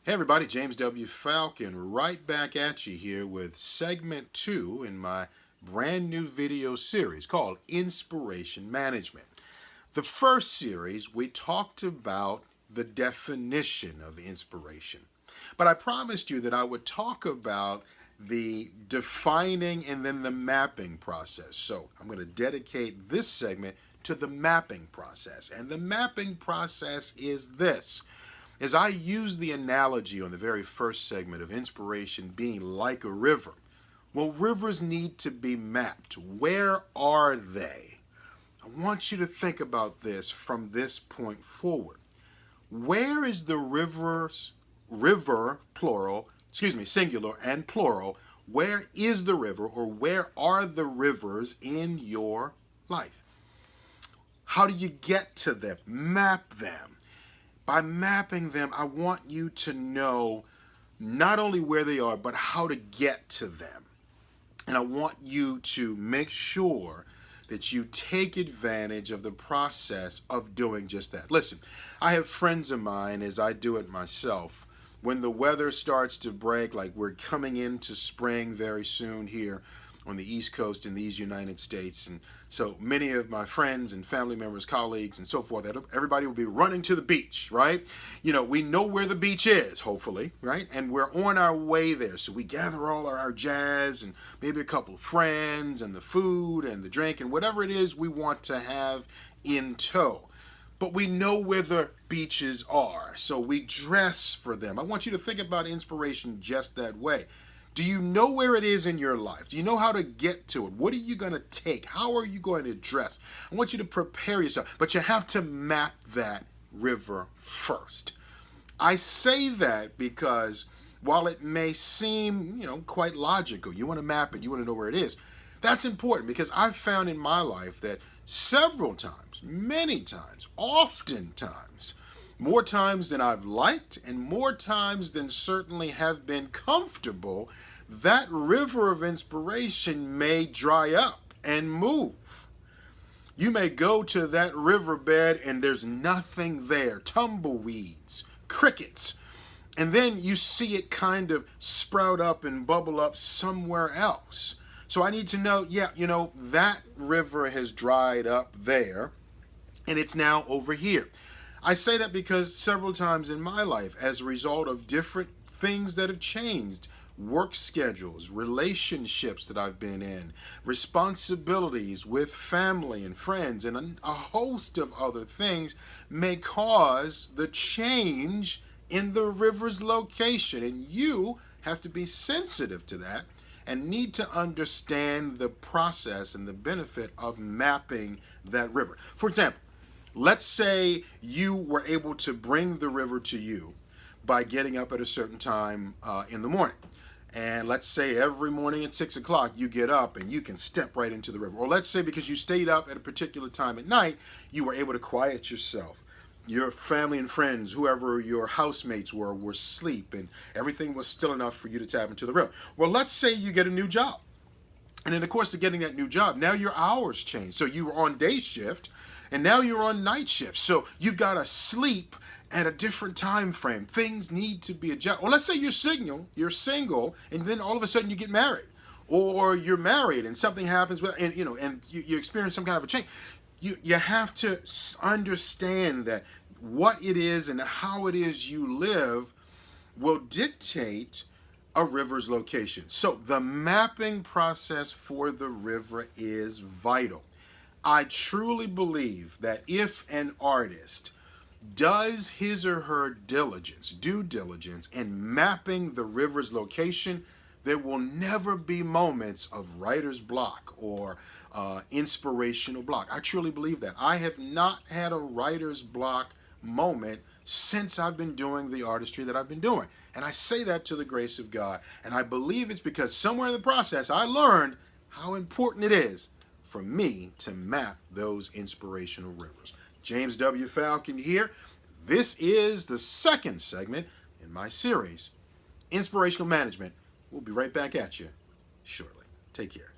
Hey everybody, James W. Falcon right back at you here with segment 2 in my brand new video series called Inspiration Management. The first series we talked about the definition of inspiration, but I promised you that I would talk about the defining and then the mapping process. So I'm going to dedicate this segment to the mapping process, and the mapping process is this. As I used the analogy on the very first segment of inspiration being like a river, well, rivers need to be mapped. Where are they? I want you to think about this from this point forward. Where is the river, plural, singular and plural, where is the river or where are the rivers in your life? How do you get to them? Map them. By mapping them, I want you to know not only where they are, but how to get to them. And I want you to make sure that you take advantage of the process of doing just that. Listen, I have friends of mine, as I do it myself, when the weather starts to break, like we're coming into spring very soon here on the East Coast in these United States. And so many of my friends and family members, colleagues, and so forth, everybody will be running to the beach, right? You know, we know where the beach is, hopefully, right? And we're on our way there. So we gather all our jazz and maybe a couple of friends and the food and the drink and whatever it is we want to have in tow. But we know where the beaches are, so we dress for them. I want you to think about inspiration just that way. Do you know where it is in your life? Do you know how to get to it? What are you going to take? How are you going to dress? I want you to prepare yourself, but you have to map that river first. I say that because while it may seem, quite logical, you want to map it, you want to know where it is. That's important because I've found in my life that several times, many times, oftentimes, more times than I've liked and more times than certainly have been comfortable, that river of inspiration may dry up and move. You may go to that riverbed and there's nothing there, tumbleweeds, crickets, and then you see it kind of sprout up and bubble up somewhere else. So I need to know, that river has dried up there and it's now over here. I say that because several times in my life, as a result of different things that have changed, work schedules, relationships that I've been in, responsibilities with family and friends, and a host of other things may cause the change in the river's location. And you have to be sensitive to that and need to understand the process and the benefit of mapping that river. For example, let's say you were able to bring the river to you by getting up at a certain time in the morning. And let's say every morning at 6 o'clock you get up and you can step right into the river. Or let's say because you stayed up at a particular time at night, you were able to quiet yourself. Your family and friends, whoever your housemates were asleep and everything was still enough for you to tap into the river. Well, let's say you get a new job. And in the course of getting that new job, now your hours change. So you were on day shift and now you're on night shift. So you've got to sleep at a different time frame. Things need to be adjusted. Or let's say you're single, and then all of a sudden you get married. Or you're married and something happens and you experience some kind of a change. You have to understand that what it is and how it is you live will dictate a river's location. So the mapping process for the river is vital. I truly believe that if an artist does his or her due diligence in mapping the river's location, there will never be moments of writer's block or inspirational block. I truly believe that. I have not had a writer's block moment since I've been doing the artistry that I've been doing. And I say that to the grace of God. And I believe it's because somewhere in the process I learned how important it is for me to map those inspirational rivers. James W. Falcon here. This is the second segment in my series, Inspirational Management. We'll be right back at you shortly. Take care.